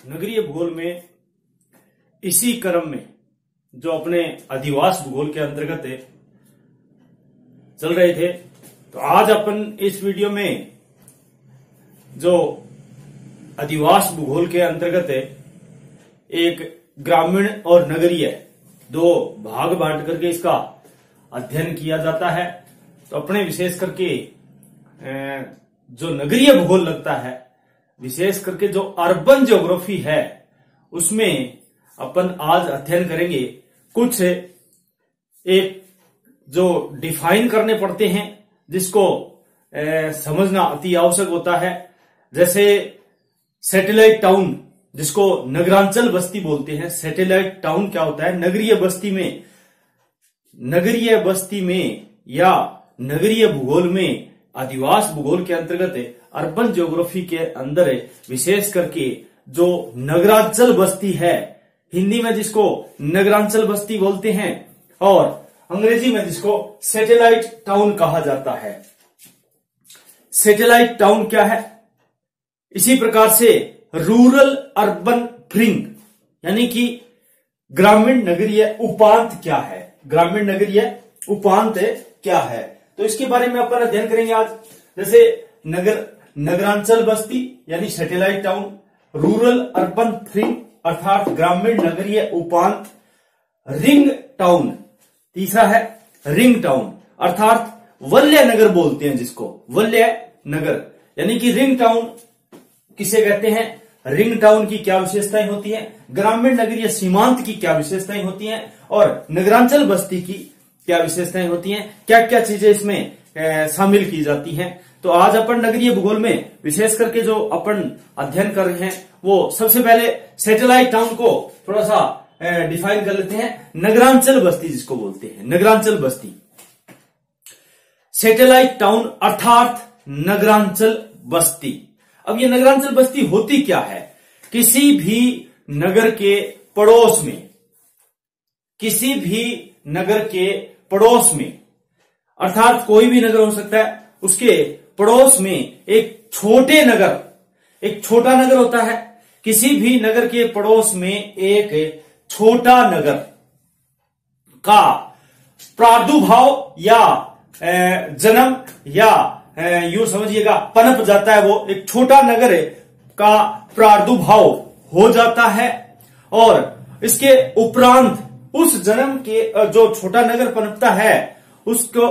नगरीय भूगोल में इसी क्रम में जो अपने अधिवास भूगोल के अंतर्गत चल रहे थे, तो आज अपन इस वीडियो में जो अधिवास भूगोल के अंतर्गत एक ग्रामीण और नगरीय दो भाग बांट करके इसका अध्ययन किया जाता है। तो अपने विशेष करके जो नगरीय भूगोल लगता है, विशेष करके जो अर्बन ज्योग्राफी है, उसमें अपन आज अध्ययन करेंगे कुछ एक जो डिफाइन करने पड़ते हैं, जिसको समझना अति आवश्यक होता है। जैसे सैटेलाइट टाउन, जिसको नगरांचल बस्ती बोलते हैं। सैटेलाइट टाउन क्या होता है? नगरीय बस्ती में या नगरीय भूगोल में, अधिवास भूगोल के अंतर्गत अर्बन ज्योग्राफी के अंदर विशेष करके जो नगरांचल बस्ती है, हिंदी में जिसको नगरांचल बस्ती बोलते हैं और अंग्रेजी में जिसको सैटेलाइट टाउन कहा जाता है। सैटेलाइट टाउन क्या है? इसी प्रकार से रूरल अर्बन फ्रिंग, यानी कि ग्रामीण नगरीय उपांत क्या है, ग्रामीण नगरीय उपांत क्या है, तो इसके बारे में अपन अध्ययन करेंगे आज। जैसे नगरांचल बस्ती यानी सैटेलाइट टाउन, रूरल अर्बन फ्रिंग अर्थात ग्रामीण नगरीय उपांत, रिंग टाउन, तीसरा है रिंग टाउन अर्थात वलय नगर बोलते हैं जिसको, वलय नगर, यानी कि रिंग टाउन किसे कहते हैं, रिंग टाउन की क्या विशेषताएं होती हैं, ग्रामीण नगरीय सीमांत की क्या विशेषताएं होती हैं और नगरांचल बस्ती की क्या विशेषताएं होती हैं, क्या क्या चीजें इसमें शामिल की जाती हैं। तो आज अपन नगरीय भूगोल में विशेष करके जो अपन अध्ययन कर रहे हैं, वो सबसे पहले सैटेलाइट टाउन को थोड़ा सा डिफाइन कर लेते हैं। नगरांचल बस्ती जिसको बोलते हैं, नगरांचल बस्ती, सैटेलाइट टाउन अर्थात नगरांचल बस्ती। अब ये नगरांचल बस्ती होती क्या है? किसी भी नगर के पड़ोस में, किसी भी नगर के पड़ोस में, अर्थात कोई भी नगर हो सकता है, उसके पड़ोस में एक छोटे नगर, एक छोटा नगर होता है। किसी भी नगर के पड़ोस में एक छोटा नगर का प्रादुर्भाव या जन्म या यूं समझिएगा पनप जाता है, वो एक छोटा नगर का प्रादुर्भाव हो जाता है और इसके उपरांत उस जन्म के जो छोटा नगर पनपता है, उसको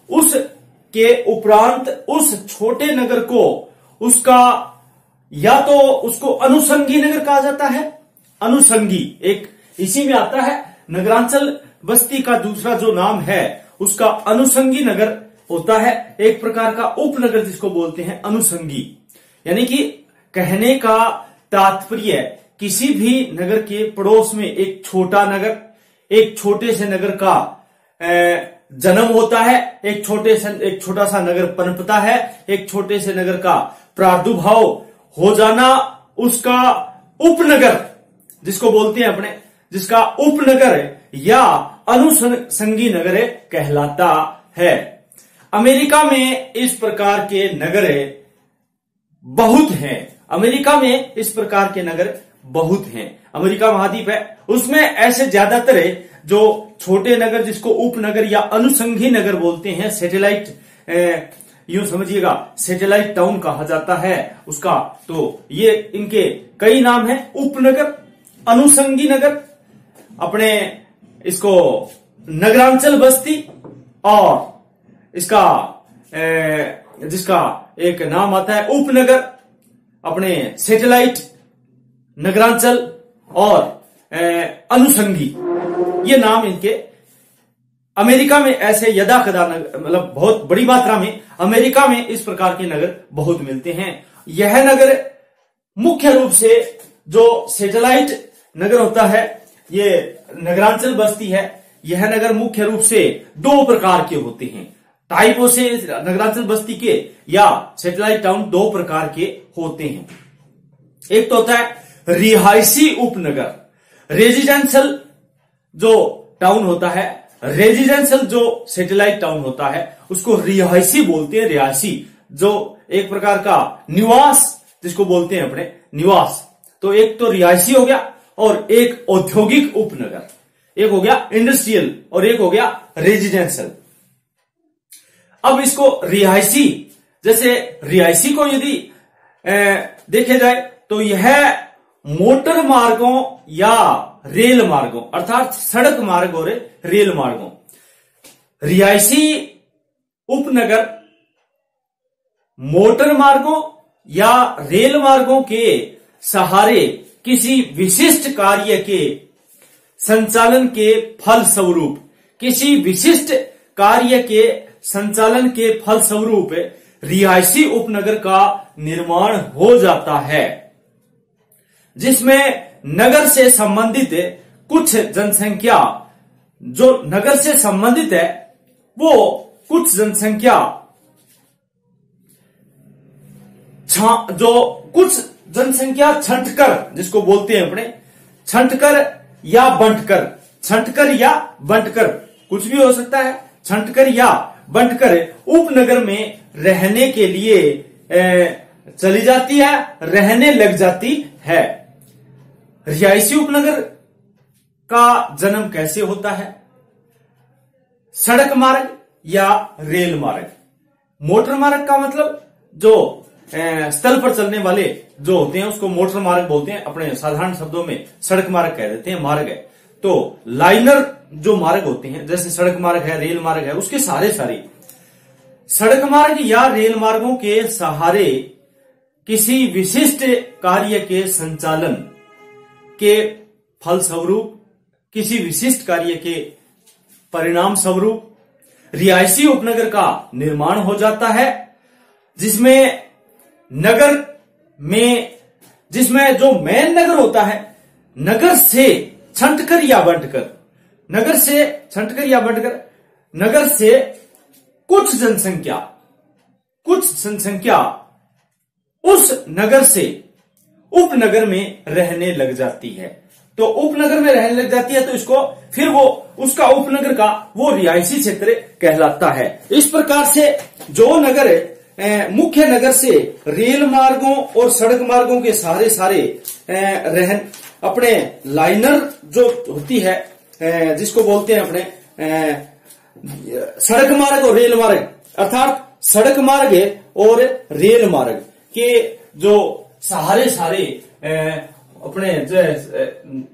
उसके उपरांत उस छोटे नगर को उसका या तो उसको अनुसंगी नगर कहा जाता है। अनुसंगी एक इसी में आता है। नगरांचल बस्ती का दूसरा जो नाम है उसका अनुसंगी नगर होता है, एक प्रकार का उपनगर जिसको बोलते हैं अनुसंगी। यानी कि कहने का तात्पर्य किसी भी नगर के पड़ोस में एक छोटा नगर, एक छोटे से नगर का जन्म होता है, एक छोटा सा नगर पनपता है, एक छोटे से नगर का प्रादुर्भाव हो जाना, उसका उपनगर जिसको बोलते हैं अपने, जिसका उपनगर या अनुसंगी नगर कहलाता है। अमेरिका में इस प्रकार के नगर बहुत हैं। अमेरिका में इस प्रकार के नगर बहुत हैं। अमेरिका महाद्वीप है, उसमें ऐसे ज्यादातर जो छोटे नगर जिसको उपनगर या अनुसंगी नगर बोलते हैं, सैटेलाइट यूं समझिएगा सैटेलाइट टाउन कहा जाता है उसका। तो ये इनके कई नाम हैं, उपनगर, अनुसंगी नगर, अपने इसको नगरांचल बस्ती और इसका जिसका एक नाम आता है उपनगर, अपने सैटेलाइट, नगरांचल और अनुसंगी, ये नाम इनके अमेरिका में ऐसे यदा कदा मतलब बहुत बड़ी मात्रा में अमेरिका में इस प्रकार के नगर बहुत मिलते हैं। यह नगर मुख्य रूप से जो सैटेलाइट नगर होता है, ये नगरांचल बस्ती है, यह नगर मुख्य रूप से दो प्रकार के होते हैं। टाइपों से नगरांचल बस्ती के या सैटेलाइट टाउन दो प्रकार के होते हैं। एक तो होता है रिहायशी उपनगर, रेजिडेंशियल जो टाउन होता है, रेजिडेंशियल जो सैटेलाइट टाउन होता है उसको रिहायशी बोलते हैं। रिहायशी जो एक प्रकार का निवास जिसको बोलते हैं अपने निवास, तो एक तो रिहायशी हो गया और एक औद्योगिक उपनगर, एक हो गया इंडस्ट्रियल और एक हो गया रेजिडेंशियल। अब इसको रिहायशी, जैसे रिहायशी को यदि देखे जाए तो यह मोटर मार्गों या रेल मार्गों अर्थात सड़क मार्ग और रेल मार्गों, रिहायशी उपनगर मोटर मार्गों या रेल मार्गों के सहारे किसी विशिष्ट कार्य के संचालन के फलस्वरूप, किसी विशिष्ट कार्य के संचालन के फलस्वरूप रिहायशी उपनगर का निर्माण हो जाता है, जिसमें नगर से संबंधित कुछ जनसंख्या, जो नगर से संबंधित है वो कुछ जनसंख्या, जो कुछ जनसंख्या छंटकर, जिसको बोलते हैं अपने छंटकर या बंटकर, छंटकर या बंटकर कुछ भी हो सकता है, छंटकर या बंटकर उपनगर में रहने के लिए चली जाती है, रहने लग जाती है। रिहायशी उपनगर का जन्म कैसे होता है? सड़क मार्ग या रेल मार्ग। मोटर मार्ग का मतलब जो स्थल पर चलने वाले जो होते हैं उसको मोटर मार्ग बोलते हैं, अपने साधारण शब्दों में सड़क मार्ग कह देते हैं, मार्ग है। तो लाइनर जो मार्ग होते हैं, जैसे सड़क मार्ग है, रेल मार्ग है, उसके सारे सड़क मार्ग या रेल मार्गों के सहारे किसी विशिष्ट कार्य के संचालन के फलस्वरूप, किसी विशिष्ट कार्य के परिणाम स्वरूप रिहायशी उपनगर का निर्माण हो जाता है, जिसमें नगर में, जिसमें जो मेन नगर होता है, नगर से छंटकर या बंटकर, नगर से छंटकर या बंटकर, नगर से कुछ जनसंख्या उस नगर से उपनगर में रहने लग जाती है। तो उपनगर में रहने लग जाती है तो इसको फिर वो उसका उपनगर का वो रिहायशी क्षेत्र कहलाता है। इस प्रकार से जो नगर मुख्य नगर से रेल मार्गों और सड़क मार्गों के सारे अपने लाइनर जो होती है, जिसको बोलते हैं अपने सड़क मार्ग और रेल मार्ग, अर्थात सड़क मार्ग और रेल मार्ग के जो सारे अपने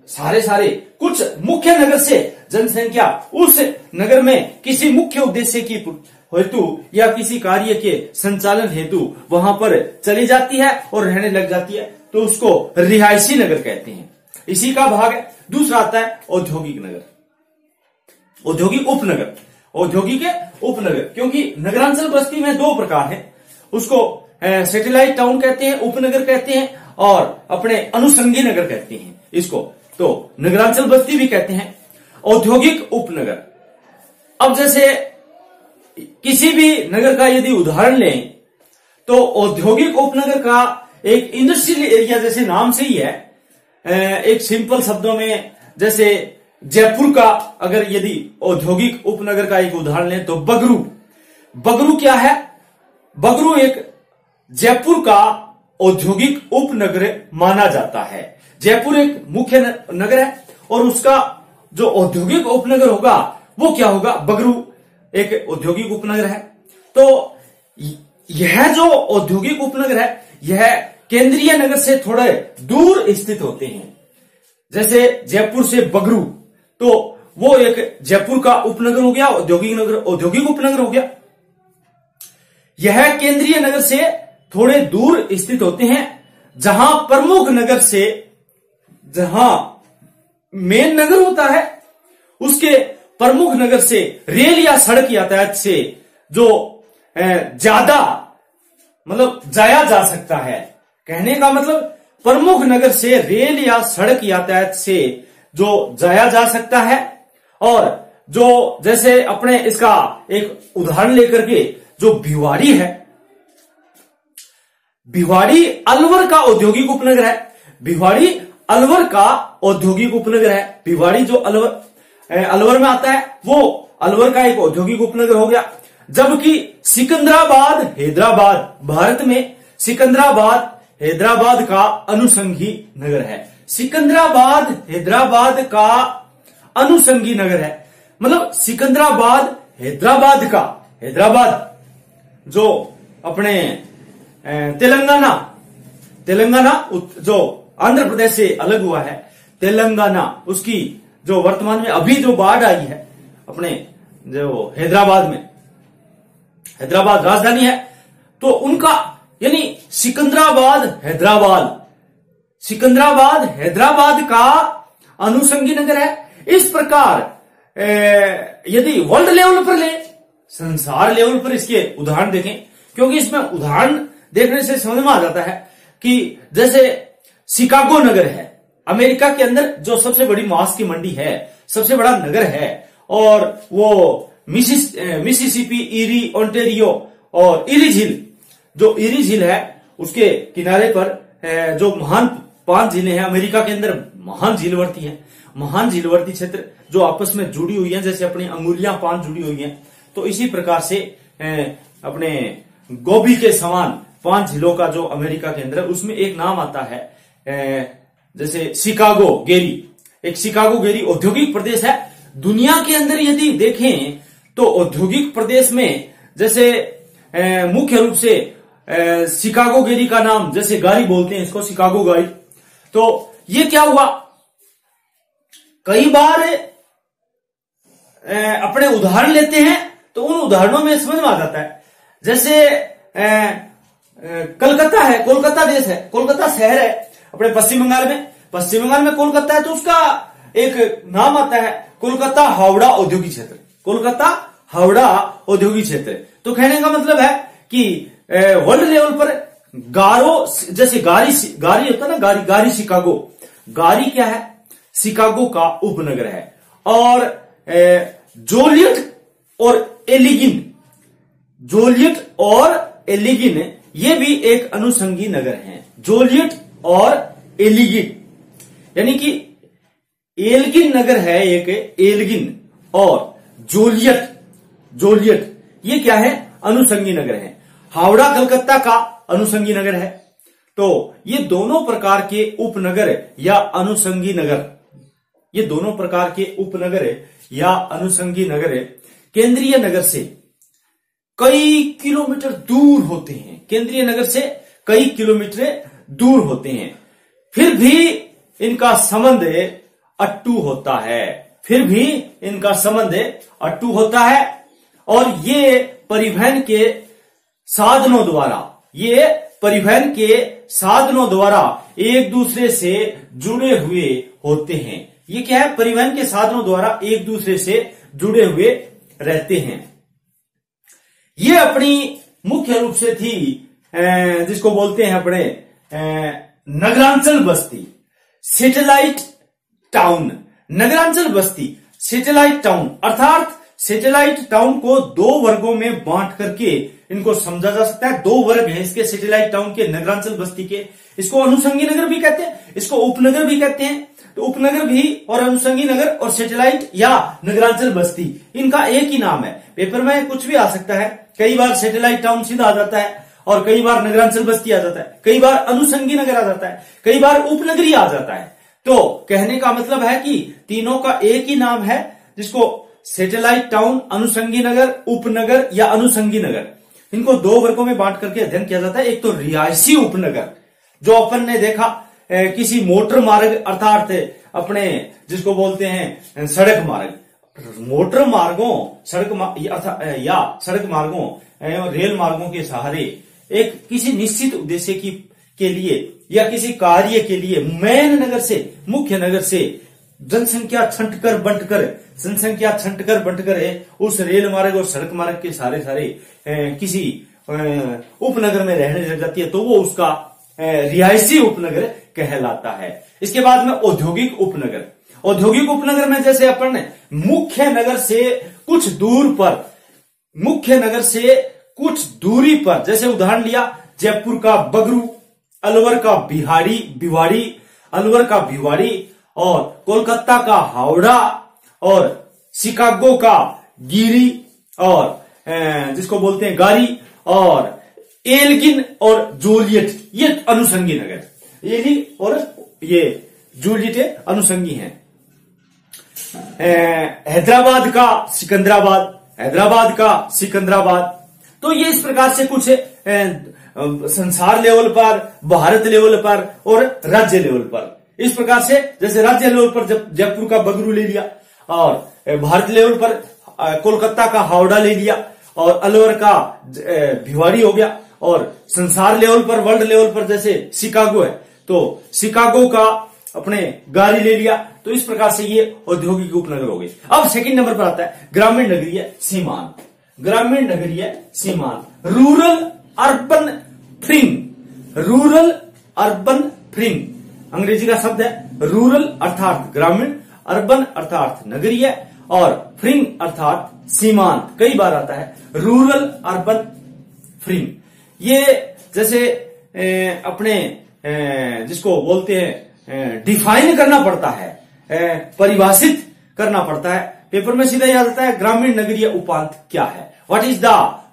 सारे कुछ मुख्य नगर से जनसंख्या उस नगर में किसी मुख्य उद्देश्य की हेतु या किसी कार्य के संचालन हेतु वहां पर चली जाती है और रहने लग जाती है, तो उसको रिहायशी नगर कहते हैं। इसी का भाग है। दूसरा आता है औद्योगिक नगर, औद्योगिक उपनगर। औद्योगिक उपनगर, क्योंकि नगरांचल बस्ती में दो प्रकार है, उसको सैटेलाइट टाउन कहते हैं, उपनगर कहते हैं, और अपने अनुषंगी नगर कहते हैं इसको, तो नगरांचल बस्ती भी कहते हैं। औद्योगिक उपनगर, अब जैसे किसी भी नगर का यदि उदाहरण लें तो औद्योगिक उपनगर का एक इंडस्ट्रियल एरिया, जैसे नाम से ही है, एक सिंपल शब्दों में, जैसे जयपुर का अगर यदि औद्योगिक उपनगर का एक उदाहरण लें तो बगरू। बगरू क्या है? बगरू एक जयपुर का औद्योगिक उपनगर माना जाता है। जयपुर एक मुख्य नगर है और उसका जो औद्योगिक उपनगर होगा वो क्या होगा? बगरू एक औद्योगिक उपनगर है। तो यह जो औद्योगिक उपनगर है यह केंद्रीय नगर से थोड़े दूर स्थित होते हैं। जैसे जयपुर से बगरू, तो वो एक जयपुर का उपनगर हो गया, औद्योगिक नगर, औद्योगिक उपनगर हो गया। यह केंद्रीय नगर से थोड़े दूर स्थित होते हैं, जहां प्रमुख नगर से, जहां मेन नगर होता है उसके प्रमुख नगर से रेल या सड़क यातायात से जो ज्यादा मतलब जाया जा सकता है। कहने का मतलब प्रमुख नगर से रेल या सड़क यातायात से जो जाया जा सकता है, और जो जैसे अपने इसका एक उदाहरण लेकर के जो भिवाड़ी है, भिवाड़ी अलवर का औद्योगिक उपनगर है। भिवाड़ी अलवर का औद्योगिक उपनगर है। भिवाड़ी जो अलवर में आता है वो अलवर का एक औद्योगिक उपनगर हो गया। जबकि सिकंदराबाद, हैदराबाद, भारत में सिकंदराबाद, हैदराबाद का अनुषंगी नगर है। सिकंदराबाद हैदराबाद का अनुषंगी नगर है। मतलब सिकंदराबाद हैदराबाद का, हैदराबाद जो अपने तेलंगाना जो आंध्र प्रदेश से अलग हुआ है, तेलंगाना, उसकी जो वर्तमान में अभी जो बाढ़ आई है अपने जो हैदराबाद में, हैदराबाद राजधानी है, तो उनका यानी सिकंदराबाद हैदराबाद का अनुषंगी नगर है। इस प्रकार यदि वर्ल्ड लेवल पर ले, संसार लेवल पर इसके उदाहरण देखें, क्योंकि इसमें उदाहरण देखने से समझ में आ जाता है कि जैसे शिकागो नगर है, अमेरिका के अंदर जो सबसे बड़ी मांस की मंडी है, सबसे बड़ा नगर है, और वो मिसिसिपी, इरी, ओंटेरियो और इरी झील, जो इरी झील है उसके किनारे पर जो महान 5 झीलें हैं, अमेरिका के अंदर महान झीलवर्ती हैं, महान झीलवर्ती क्षेत्र जो आपस में जुड़ी हुई हैं, जैसे अपनी अंगुलियां 5 जुड़ी हुई हैं, तो इसी प्रकार से अपने गोभी के समान 5 झीलों का जो अमेरिका के अंदर है, उसमें एक नाम आता है जैसे शिकागो गेरी। एक शिकागो गेरी औद्योगिक प्रदेश है। दुनिया के अंदर यदि देखें तो औद्योगिक प्रदेश में जैसे मुख्य रूप से शिकागो गेरी का नाम, जैसे गाड़ी बोलते हैं इसको, शिकागो गाड़ी। तो ये क्या हुआ, कई बार अपने उदाहरण लेते हैं तो उन उदाहरणों में समझ में आ जाता है। जैसे कलकत्ता है, कोलकाता देश है, कोलकाता शहर है अपने पश्चिम बंगाल में कोलकाता है, तो उसका एक नाम आता है कोलकाता हावड़ा औद्योगिक क्षेत्र, कोलकाता हावड़ा औद्योगिक क्षेत्र। तो कहने का मतलब है कि वर्ल्ड लेवल पर गारो, जैसे गारी होता है ना, गारी शिकागो, गारी क्या है, शिकागो का उपनगर है। और जोलियट और एलिगिन ये भी एक अनुषंगी नगर हैं। जोलियट और एलिगिन यानी कि एल्गिन नगर है एक, एल्गिन और जोलियट ये क्या है, अनुषंगी नगर है। हावड़ा कलकत्ता का अनुषंगी नगर है। तो ये दोनों प्रकार के उपनगर या अनुषंगी नगर, ये दोनों प्रकार के उपनगर या अनुषंगी नगर केंद्रीय नगर से कई किलोमीटर दूर होते हैं, केंद्रीय नगर से कई किलोमीटर दूर होते हैं, फिर भी इनका संबंध अट्टू होता है, फिर भी इनका संबंध अट्टू होता है। और ये परिवहन के साधनों द्वारा एक दूसरे से जुड़े हुए होते हैं। ये क्या है, परिवहन के साधनों द्वारा एक दूसरे से जुड़े हुए रहते हैं। ये अपनी मुख्य रूप से थी जिसको बोलते हैं अपने नगरांचल बस्ती, सैटेलाइट टाउन। नगरांचल बस्ती, सैटेलाइट टाउन, अर्थात सैटेलाइट टाउन को 2 वर्गों में बांट करके इनको समझा जा सकता है। 2 वर्ग हैं इसके सैटेलाइट टाउन के, नगरांचल बस्ती के। इसको अनुषंगी नगर भी कहते हैं, इसको उपनगर भी कहते हैं। तो उपनगर भी और अनुषंगी नगर और सैटेलाइट या नगरांचल बस्ती, इनका एक ही नाम है। पेपर में कुछ भी आ सकता है, कई बार सैटेलाइट टाउन सीधा आ जाता है और कई बार नगरांचल बस्ती आ जाता है, कई बार अनुषंगी नगर आ जाता है, कई बार उपनगरी आ जाता है। तो कहने का मतलब है कि तीनों का एक ही नाम है, जिसको सैटेलाइट टाउन, अनुषंगी नगर, उपनगर या अनुषंगी नगर, इनको 2 वर्गों में बांट करके अध्ययन किया जाता है। एक तो रिहायशी उपनगर, जो अपन ने देखा किसी मोटर मार्ग अर्थात अपने जिसको बोलते हैं सड़क मार्ग, मोटर मार्गों, सड़क मार्गों एवं रेल मार्गों के सहारे एक किसी निश्चित उद्देश्य के लिए या किसी कार्य के लिए मेन नगर से, मुख्य नगर से जनसंख्या छंटकर बंटकर उस रेल मार्ग और सड़क मार्ग के सारे किसी उपनगर में रहने लग जाती है, तो वो उसका रिहायशी उपनगर कहलाता है। इसके बाद में औद्योगिक उपनगर। औद्योगिक उपनगर में जैसे अपन ने मुख्य नगर से कुछ दूरी पर जैसे उदाहरण लिया, जयपुर का बगरू, अलवर का भिवाड़ी और कोलकाता का हावड़ा और शिकागो का गिरी और जिसको बोलते हैं गारी और एल्गिन और जूलियट ये अनुषंगी नगर, एल्गिन और ये जूलियट अनुषंगी हैं। हैदराबाद का सिकंदराबाद, हैदराबाद का सिकंदराबाद। तो ये इस प्रकार से कुछ संसार लेवल पर, भारत लेवल पर और राज्य लेवल पर, इस प्रकार से जैसे राज्य लेवल पर जयपुर का बगरू ले लिया, और भारत लेवल पर कोलकाता का हावड़ा ले लिया, और अलवर का भिवाड़ी हो गया, और संसार लेवल पर, वर्ल्ड लेवल पर जैसे शिकागो है तो शिकागो का अपने गाड़ी ले लिया। तो इस प्रकार से ये औद्योगिक उपनगर हो गए। अब सेकंड नंबर पर आता है ग्रामीण नगरीय सीमांत। ग्रामीण नगरीय सीमांत, रूरल अर्बन फ्रिंग, रूरल अर्बन फ्रिंग अंग्रेजी का शब्द है। रूरल अर्थात ग्रामीण, अर्बन अर्थात नगरीय, और फ्रिंग अर्थात सीमांत। कई बार आता है रूरल अर्बन फ्रिंग। ये जैसे अपने जिसको बोलते हैं डिफाइन करना पड़ता है, परिभाषित करना पड़ता है। पेपर में सीधा याद आता है ग्रामीण नगरीय उपांत क्या है, what is the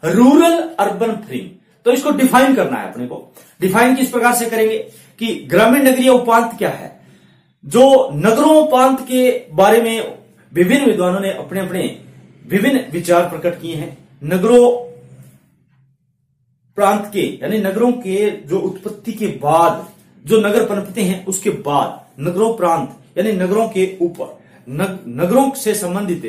rural urban fringe. तो इसको डिफाइन करना है अपने को। डिफाइन किस प्रकार से करेंगे कि ग्रामीण नगरीय उपांत क्या है। जो नगरोपांत के बारे में विभिन्न विद्वानों ने अपने अपने विभिन्न विचार प्रकट किए हैं। नगरों प्रांत के यानी नगरों के जो उत्पत्ति के बाद जो नगर पनपते हैं उसके बाद नगरों प्रांत यानी नगरों के ऊपर नगरों से संबंधित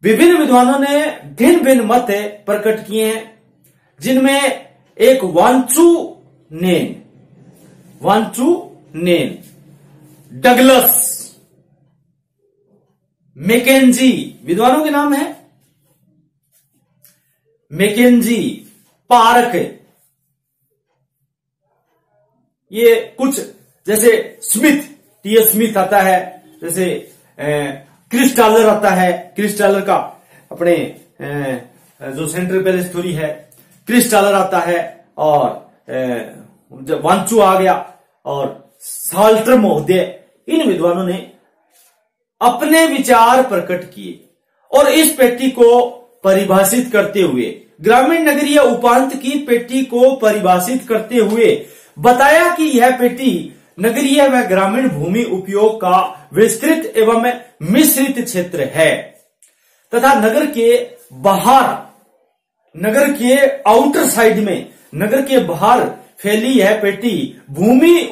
विभिन्न विद्वानों ने भिन्न भिन्न मत प्रकट किए हैं, जिनमें एक वांचू नेन, डगलस, मैकेंजी विद्वानों के नाम है। मैकेंजी, पार्क, ये कुछ जैसे स्मिथ, टी.एस. स्मिथ आता है, जैसे क्रिस टालर आता है। क्रिस टालर का अपने जो सेंट्रल पैलेस थ्योरी है, क्रिस टालर आता है, और जब वांचू आ गया, और साल्टर महोदय, इन विद्वानों ने अपने विचार प्रकट किए और इस पेटी को परिभाषित करते हुए, ग्रामीण नगरीय उपांत की पेटी को परिभाषित करते हुए बताया कि यह पेटी नगरीय व ग्रामीण भूमि उपयोग का विस्तृत एवं मिश्रित क्षेत्र है तथा नगर के बाहर, नगर के आउटर साइड में, नगर के बाहर फैली यह पेटी भूमि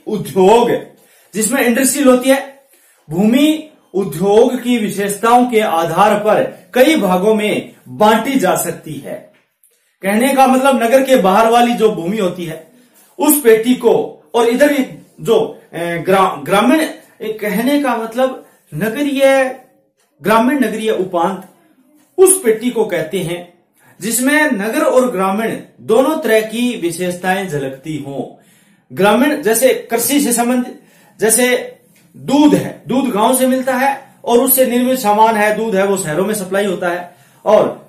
उद्योग जिसमें इंडस्ट्रियल होती है, भूमि उद्योग की विशेषताओं के आधार पर कई भागों में बांटी जा सकती है। कहने का मतलब नगर के बाहर वाली जो भूमि होती है उस पेटी को, और इधर जो ग्रामीण, कहने का मतलब ग्रामीण नगरीय उपांत उस पेटी को कहते हैं जिसमें नगर और ग्रामीण दोनों तरह की विशेषताएं झलकती हों। ग्रामीण जैसे कृषि से संबंधित, जैसे दूध है, दूध गांव से मिलता है और उससे निर्मित सामान है, दूध है, वो शहरों में सप्लाई होता है, और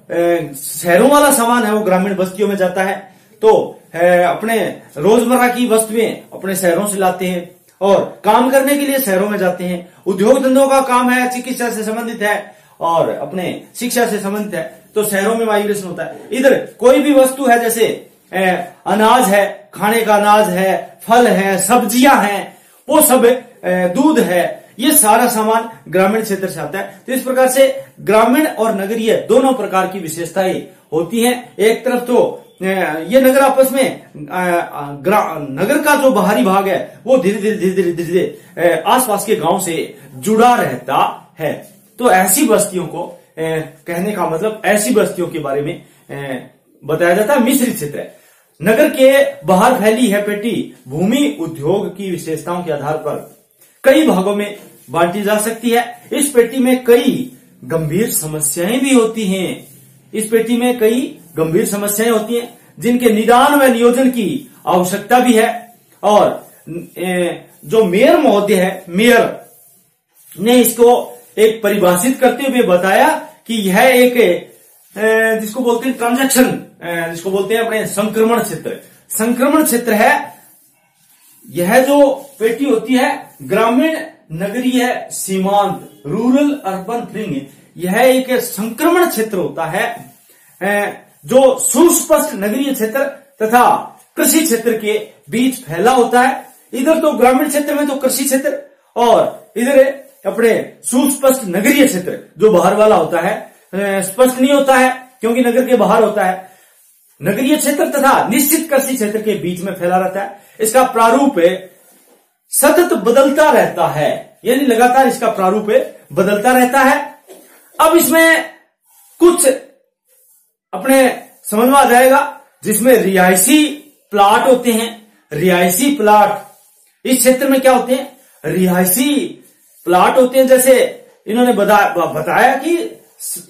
शहरों वाला सामान है वो ग्रामीण बस्तियों में जाता है। तो अपने रोजमर्रा की वस्तुएं अपने शहरों से लाते हैं और काम करने के लिए शहरों में जाते हैं। उद्योग धंधों का काम है, चिकित्सा से संबंधित है और अपने शिक्षा से संबंधित है, तो शहरों में माइग्रेशन होता है। इधर कोई भी वस्तु है, जैसे अनाज है, खाने का अनाज है, फल है, सब्जियां हैं, वो सब दूध है, ये सारा सामान ग्रामीण क्षेत्र से आता है। तो इस प्रकार से ग्रामीण और नगरीय दोनों प्रकार की विशेषताएं होती हैं। एक तरफ तो ये नगर आपस में नगर का जो बाहरी भाग है वो धीरे धीरे आसपास के गांव से जुड़ा रहता है। तो ऐसी बस्तियों को कहने का मतलब, ऐसी बस्तियों के बारे में बताया जाता है मिश्रित क्षेत्र है। नगर के बाहर फैली है पेटी भूमि उद्योग की विशेषताओं के आधार पर कई भागों में बांटी जा सकती है। इस पेटी में कई गंभीर समस्याएं भी होती हैं। इस पेटी में कई गंभीर समस्याएं होती हैं जिनके निदान व नियोजन की आवश्यकता भी है। और जो मेयर महोदय है, मेयर ने इसको एक परिभाषित करते हुए बताया कि यह एक जिसको बोलते हैं ट्रांजैक्शन, जिसको बोलते हैं अपने संक्रमण क्षेत्र, संक्रमण क्षेत्र है। यह जो पेटी होती है ग्रामीण नगरीय सीमांत, रूरल अर्बन फ्रिंग, यह एक संक्रमण क्षेत्र होता है जो सुस्पष्ट नगरीय क्षेत्र तथा कृषि क्षेत्र के बीच फैला होता है। इधर तो ग्रामीण क्षेत्र में तो कृषि क्षेत्र और इधर अपने सुस्पष्ट नगरीय क्षेत्र जो बाहर वाला होता है, स्पष्ट नहीं होता है क्योंकि नगर के बाहर होता है। नगरीय क्षेत्र तथा निश्चित कृषि क्षेत्र के बीच में फैला रहता है। इसका प्रारूप सतत बदलता रहता है, यानी लगातार इसका प्रारूप बदलता रहता है। अब इसमें कुछ अपने समझ में आ जाएगा जिसमें रिहायशी प्लाट होते हैं। रिहायशी प्लाट इस क्षेत्र में क्या होते हैं? रिहायशी प्लाट होते हैं। जैसे इन्होंने बताया कि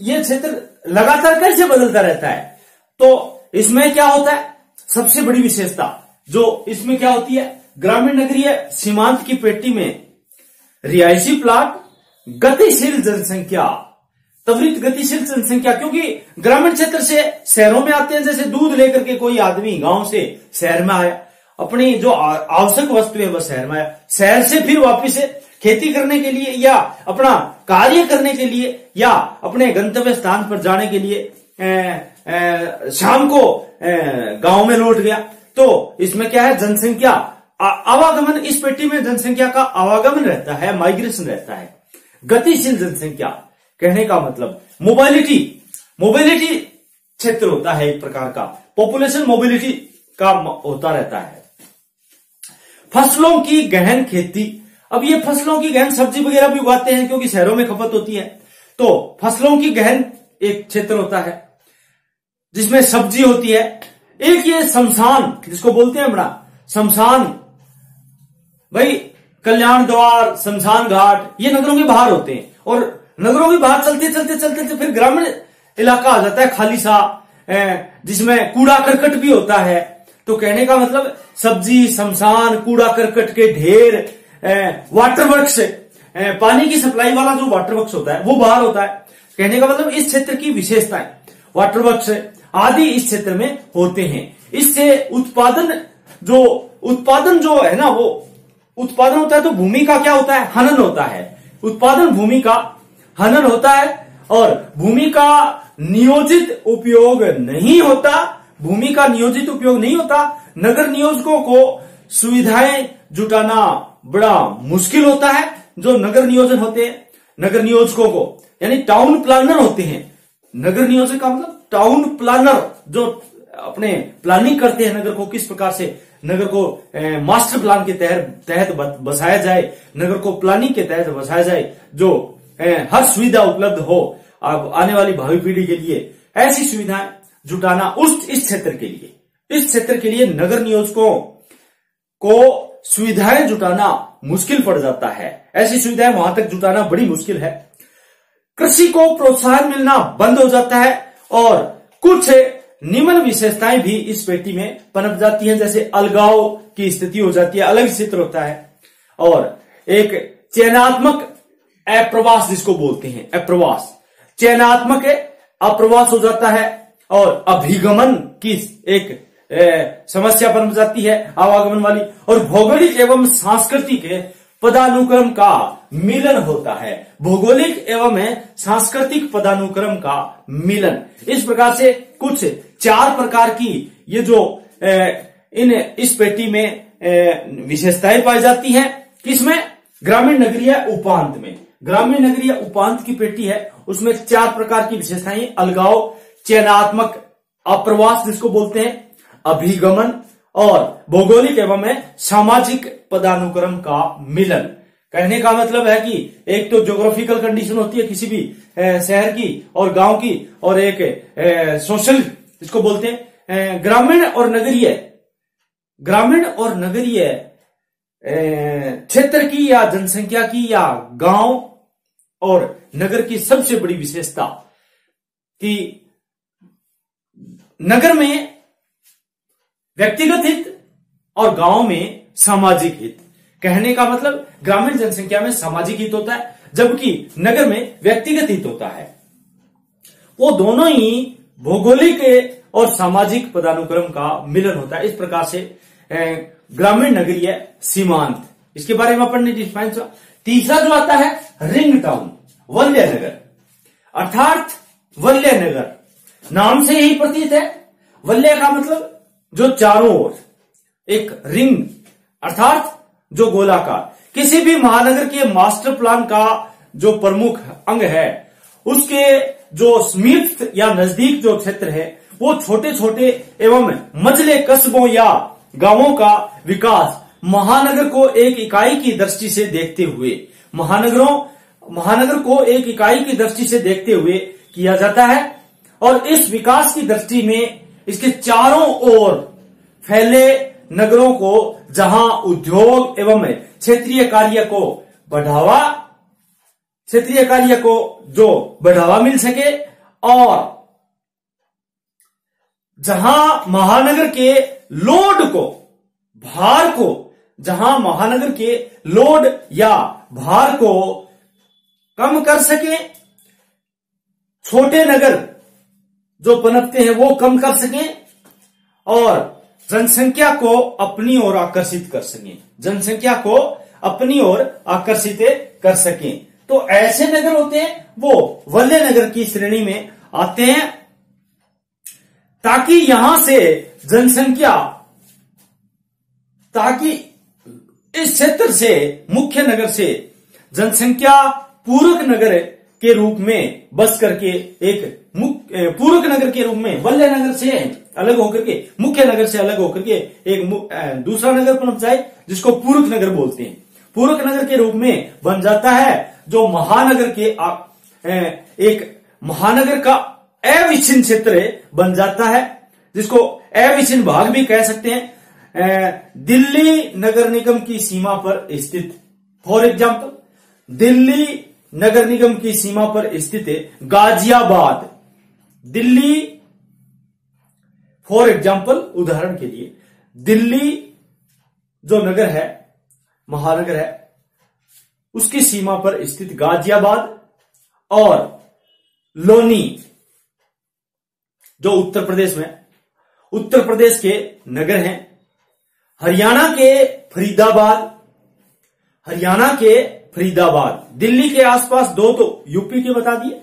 यह क्षेत्र लगातार कैसे बदलता रहता है, तो इसमें क्या होता है? सबसे बड़ी विशेषता जो इसमें क्या होती है, ग्रामीण नगरीय सीमांत की पेटी में रिहायशी प्लाट गतिशील जनसंख्या, त्वरित गतिशील जनसंख्या, क्योंकि ग्रामीण क्षेत्र से शहरों में आते हैं। जैसे दूध लेकर के कोई आदमी गांव से शहर में आया, अपनी जो आवश्यक वस्तु है वह शहर में आया, शहर से फिर वापिस खेती करने के लिए या अपना कार्य करने के लिए या अपने गंतव्य स्थान पर जाने के लिए शाम को गांव में लौट गया। तो इसमें क्या है, जनसंख्या आवागमन, इस पेटी में जनसंख्या का आवागमन रहता है, माइग्रेशन रहता है। गतिशील जनसंख्या कहने का मतलब मोबिलिटी क्षेत्र होता है, एक प्रकार का पॉपुलेशन मोबिलिटी का होता रहता है। फसलों की गहन खेती, अब ये फसलों की गहन सब्जी वगैरह भी उगाते हैं क्योंकि शहरों में खपत होती है, तो फसलों की गहन एक क्षेत्र होता है जिसमें सब्जी होती है। एक ये शमशान जिसको बोलते हैं बड़ा शमशान, भाई कल्याण द्वार, शमशान घाट, ये नगरों के बाहर होते हैं और नगरों के बाहर चलते चलते फिर ग्रामीण इलाका आ जाता है खाली सा, जिसमें कूड़ा करकट भी होता है। तो कहने का मतलब सब्जी, शमशान, कूड़ा करकट के ढेर, वाटर वर्क्स, पानी की सप्लाई वाला जो वाटर वर्क्स होता है वो बाहर होता है। कहने का मतलब इस क्षेत्र की विशेषताएं, वाटर वर्क्स आदि इस क्षेत्र में होते हैं। इससे उत्पादन जो है ना, वो उत्पादन होता है। तो भूमि का क्या होता है, हनन होता है। उत्पादन भूमि का हनन होता है और भूमि का नियोजित उपयोग नहीं होता। भूमि का नियोजित उपयोग नहीं होता। नगर नियोजकों को सुविधाएं जुटाना बड़ा मुश्किल होता है। जो नगर नियोजन होते हैं, नगर नियोजकों को यानी टाउन प्लानर होते हैं। नगर नियोजक का मतलब टाउन प्लानर, जो अपने प्लानिंग करते हैं नगर को, किस प्रकार से नगर को मास्टर प्लान के तहत बसाया जाए, नगर को प्लानिंग के तहत बसाया जाए, जो हर सुविधा उपलब्ध हो आने वाली भावी पीढ़ी के लिए, ऐसी सुविधाएं जुटाना इस क्षेत्र के लिए नगर नियोजकों को सुविधाएं जुटाना मुश्किल पड़ जाता है। ऐसी सुविधाएं वहां तक जुटाना बड़ी मुश्किल है। कृषि को प्रोत्साहन मिलना बंद हो जाता है और कुछ निम्न विशेषताएं भी इस पेटी में पनप जाती हैं। जैसे अलगाव की स्थिति हो जाती है, अलग क्षेत्र होता है, और एक चयनात्मक अप्रवास जिसको बोलते हैं, अप्रवास, चयनात्मक अप्रवास हो जाता है और अभिगमन की एक समस्या पनप जाती है, आवागमन वाली, और भौगोलिक एवं सांस्कृतिक पदानुक्रम का मिलन होता है। भौगोलिक एवं सांस्कृतिक पदानुक्रम का मिलन, इस प्रकार से कुछ 4 प्रकार की ये जो इस पेटी में विशेषताएं पाई जाती हैं। किसमें? ग्रामीण नगरीय उपांत में। ग्रामीण नगरीय उपांत की पेटी है, उसमें 4 प्रकार की विशेषताएं, अलगाव, चयनात्मक अप्रवास जिसको बोलते हैं, अभिगमन और भौगोलिक एवं सामाजिक पदानुक्रम का मिलन। कहने का मतलब है कि एक तो ज्योग्राफिकल कंडीशन होती है किसी भी शहर की और गांव की, और एक सोशल जिसको बोलते हैं ग्रामीण और नगरीय क्षेत्र की या जनसंख्या की या गांव और नगर की सबसे बड़ी विशेषता कि नगर में व्यक्तिगत हित और गांव में सामाजिक हित। कहने का मतलब ग्रामीण जनसंख्या में सामाजिक हित होता है जबकि नगर में व्यक्तिगत हित होता है। वो दोनों ही भौगोलिक और सामाजिक पदानुक्रम का मिलन होता है। इस प्रकार से ग्रामीण नगरीय सीमांत, इसके बारे में अपन ने डिफाइन किया। तीसरा जो आता है रिंग टाउन, वल्य नगर, अर्थात वल्य नगर। नाम से ही प्रतीत है। वलय का मतलब जो चारों ओर, एक रिंग अर्थात जो गोलाकार। किसी भी महानगर के मास्टर प्लान का जो प्रमुख अंग है, उसके जो समीप या नजदीक जो क्षेत्र है, वो छोटे छोटे एवं मझले कस्बों या गांवों का विकास महानगर को एक इकाई की दृष्टि से देखते हुए, महानगर को एक इकाई की दृष्टि से देखते हुए किया जाता है। और इस विकास की दृष्टि में इसके चारों ओर फैले नगरों को, जहां उद्योग एवं क्षेत्रीय कार्य को जो बढ़ावा मिल सके, और जहां महानगर के लोड या भार को कम कर सके, छोटे नगर जो पनपते हैं वो कम कर सकें, और जनसंख्या को अपनी ओर आकर्षित कर सकें। तो ऐसे नगर होते हैं वो वलय नगर की श्रेणी में आते हैं, ताकि इस क्षेत्र से, मुख्य नगर से जनसंख्या पूरक नगर के रूप में बस करके, पूरक नगर के रूप में वलय नगर से अलग होकर के, मुख्य नगर से अलग होकर के एक दूसरा नगर पनप जाए, जिसको पूरक नगर बोलते हैं। पूरक नगर के रूप में बन जाता है, जो एक महानगर का अविच्छिन्न क्षेत्र बन जाता है, जिसको अविच्छिन्न भाग भी कह सकते हैं। दिल्ली नगर निगम की सीमा पर स्थित, फॉर एग्जाम्पल, दिल्ली नगर निगम की सीमा पर स्थित गाजियाबाद, दिल्ली, फॉर एग्जाम्पल, उदाहरण के लिए, दिल्ली जो नगर है, महानगर है, उसकी सीमा पर स्थित गाजियाबाद और लोनी जो उत्तर प्रदेश में, उत्तर प्रदेश के नगर हैं। हरियाणा के फरीदाबाद, दिल्ली के आसपास दो तो यूपी के बता दिए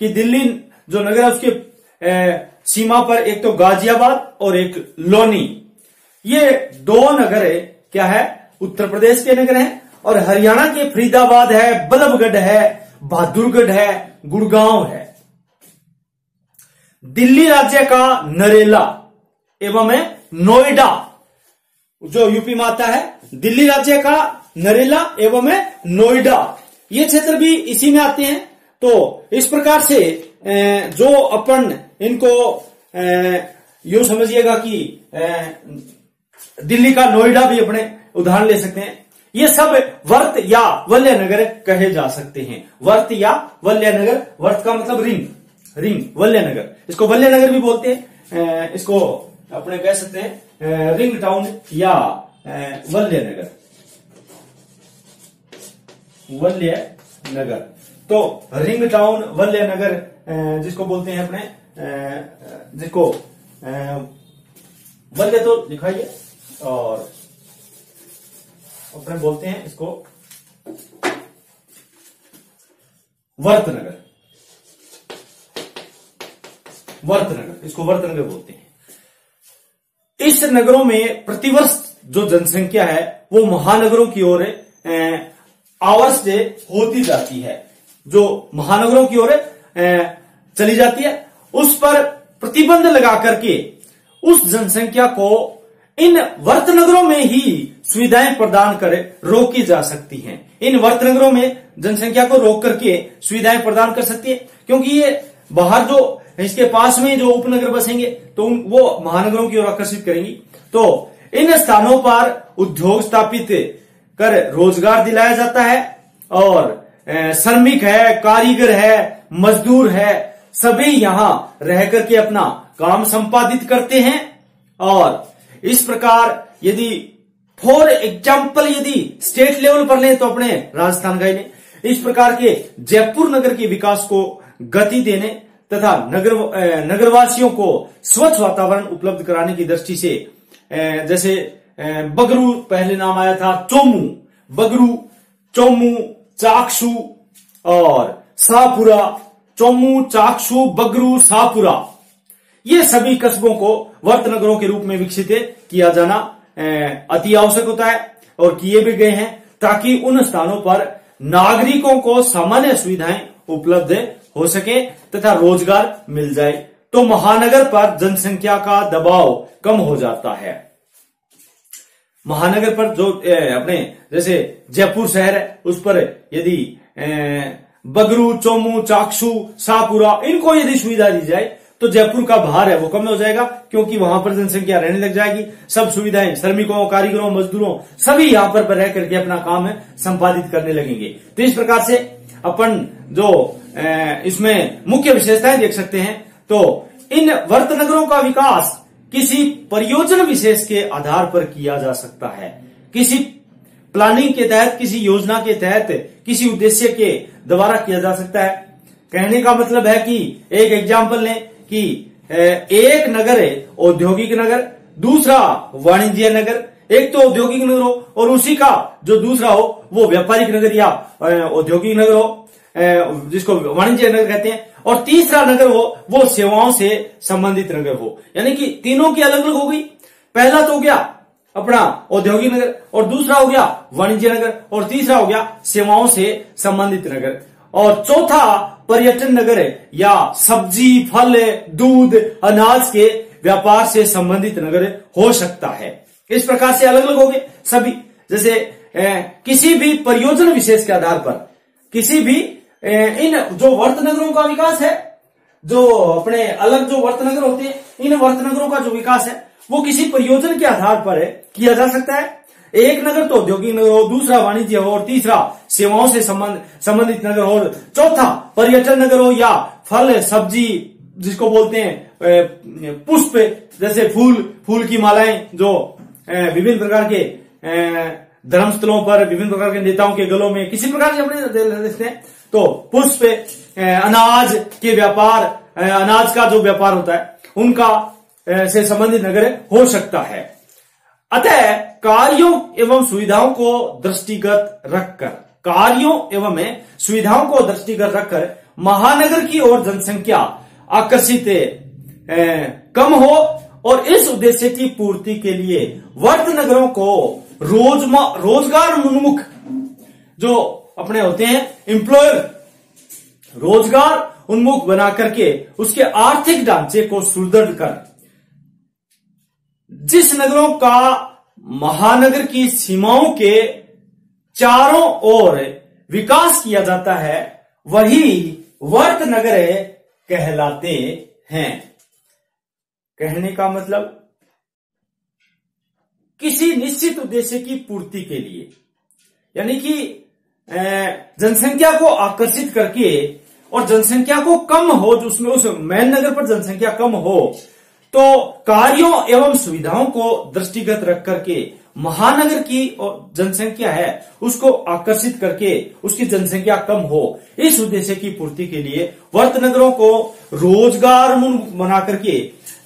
कि दिल्ली जो नगर है उसके सीमा पर एक तो गाजियाबाद और एक लोनी, ये दो नगर है, क्या है, उत्तर प्रदेश के नगर हैं। और हरियाणा के फरीदाबाद है, बल्लभगढ़ है, बहादुरगढ़ है, गुड़गांव है। दिल्ली राज्य का नरेला एवं नोएडा जो यूपी में आता है, दिल्ली राज्य का नरेला एवं नोएडा, ये क्षेत्र भी इसी में आते हैं। तो इस प्रकार से जो अपन इनको यूं समझिएगा कि दिल्ली का नोएडा भी अपने उदाहरण ले सकते हैं। ये सब वर्त या वलय नगर कहे जा सकते हैं। वर्त या वलय नगर, वर्त का मतलब रिंग, वलय नगर, इसको वलय नगर भी बोलते हैं। इसको अपने कह सकते हैं रिंग टाउन या वलय नगर। तो रिंग टाउन, वलय नगर जिसको बोलते हैं अपने, जिसको वलय तो दिखाइए, और अपने बोलते हैं इसको वर्तनगर, इसको वर्तनगर बोलते हैं। इस नगरों में प्रतिवर्ष जो जनसंख्या है वो महानगरों की ओर आवर्स से होती जाती है, जो महानगरों की ओर चली जाती है, उस पर प्रतिबंध लगा करके उस जनसंख्या को इन वर्तनगरों में ही सुविधाएं प्रदान कर रोकी जा सकती हैं। इन वर्तनगरों में जनसंख्या को रोक करके सुविधाएं प्रदान कर सकती है, क्योंकि ये बाहर जो इसके पास में जो उपनगर बसेंगे तो वो महानगरों की ओर आकर्षित करेंगी। तो इन स्थानों पर उद्योग स्थापित कर रोजगार दिलाया जाता है, और श्रमिक है, कारीगर है, मजदूर है, सभी यहां रह करके अपना काम संपादित करते हैं। और इस प्रकार यदि फॉर एग्जाम्पल यदि स्टेट लेवल पर लें तो अपने राजस्थान का ही लें, इस प्रकार के जयपुर नगर के विकास को गति देने तथा नगरवासियों को स्वच्छ वातावरण उपलब्ध कराने की दृष्टि से, जैसे बगरू पहले नाम आया था, बगरू, चोमू, चाकसू और शाहपुरा, चोमू, चाकसू, बगरू, शाहपुरा, ये सभी कस्बों को वर्त नगरों के रूप में विकसित किया जाना अति आवश्यक होता है और किए भी गए हैं, ताकि उन स्थानों पर नागरिकों को सामान्य सुविधाएं उपलब्ध हो सके तथा रोजगार मिल जाए। तो महानगर पर जनसंख्या का दबाव कम हो जाता है। महानगर पर जो अपने जैसे जयपुर शहर है, उस पर यदि बगरू, चोमू, चाकसू, शाहपुरा, इनको यदि सुविधा दी जाए तो जयपुर का भार है वो कम हो जाएगा, क्योंकि वहां पर जनसंख्या रहने लग जाएगी। सब सुविधाएं श्रमिकों, कारीगरों, मजदूरों सभी यहां पर रह करके अपना काम है संपादित करने लगेंगे। तो इस प्रकार से अपन जो इसमें मुख्य विशेषताएं देख सकते हैं। तो इन वर्त नगरों का विकास किसी परियोजना विशेष के आधार पर किया जा सकता है, किसी प्लानिंग के तहत, किसी योजना के तहत, किसी उद्देश्य के द्वारा किया जा सकता है। कहने का मतलब है कि एक एग्जाम्पल लें कि एक नगर है औद्योगिक नगर, दूसरा वाणिज्य नगर। एक तो औद्योगिक नगर हो और उसी का जो दूसरा हो वो व्यापारिक नगर या औद्योगिक नगर हो, जिसको वाणिज्य नगर कहते हैं, और तीसरा नगर हो वो सेवाओं से संबंधित नगर हो। यानी कि तीनों की अलग अलग हो गई। पहला तो हो गया अपना औद्योगिक नगर, और दूसरा हो गया वाणिज्य नगर, और तीसरा हो गया सेवाओं से संबंधित नगर, और चौथा पर्यटन नगर है या सब्जी, फल, दूध, अनाज के व्यापार से संबंधित नगर हो सकता है। इस प्रकार से अलग अलग हो गए सभी। जैसे किसी भी परियोजना विशेष के आधार पर किसी भी इन जो वर्त नगरों का विकास है, जो अपने अलग जो वर्त नगर होते हैं, इन वर्त नगरों का जो विकास है वो किसी परियोजना के आधार पर किया जा सकता है। एक नगर तो औद्योगिक नगर हो, दूसरा वाणिज्य हो, और तीसरा सेवाओं से संबंधित नगर हो, चौथा पर्यटन नगर हो या फल, सब्जी, जिसको बोलते हैं पुष्प, जैसे फूल की मालाएं जो विभिन्न प्रकार के धर्मस्थलों पर, विभिन्न प्रकार के नेताओं के गलों में किसी प्रकार से अपने देखते हैं। तो पुष्प, अनाज के व्यापार, अनाज का जो व्यापार होता है उनका से संबंधित नगर हो सकता है। अतः कार्यों एवं सुविधाओं को दृष्टिगत रखकर महानगर की ओर जनसंख्या आकर्षित कम हो, और इस उद्देश्य की पूर्ति के लिए वर्त नगरों को रोजगार उन्मुख जो अपने होते हैं एम्प्लॉयर, रोजगार उन्मुख बना करके उसके आर्थिक ढांचे को सुदृढ़ कर जिस नगरों का महानगर की सीमाओं के चारों ओर विकास किया जाता है वही वर्त नगर कहलाते हैं। कहने का मतलब किसी निश्चित उद्देश्य की पूर्ति के लिए, यानी कि जनसंख्या को आकर्षित करके और जनसंख्या को कम हो, जो उसमें उस मेन नगर पर जनसंख्या कम हो, तो कार्यों एवं सुविधाओं को दृष्टिगत रख करके महानगर की जनसंख्या है उसको आकर्षित करके उसकी जनसंख्या कम हो, इस उद्देश्य की पूर्ति के लिए वर्त नगरों को रोजगार बना करके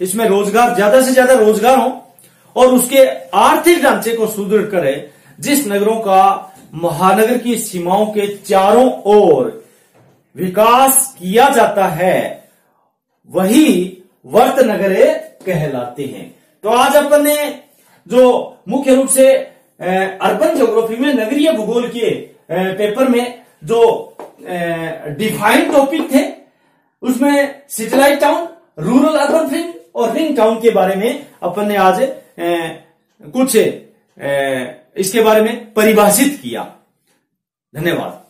इसमें रोजगार, ज्यादा से ज्यादा रोजगार हो और उसके आर्थिक ढांचे को सुदृढ़ करे। जिस नगरों का महानगर की सीमाओं के चारों ओर विकास किया जाता है वही वर्त नगर कहलाते हैं। तो आज अपन ने जो मुख्य रूप से अर्बन ज्योग्राफी में नगरीय भूगोल के पेपर में जो डिफाइंड टॉपिक थे उसमें satellite town, rural urban ring और रिंग टाउन के बारे में अपन ने आज कुछ इसके बारे में परिभाषित किया। धन्यवाद।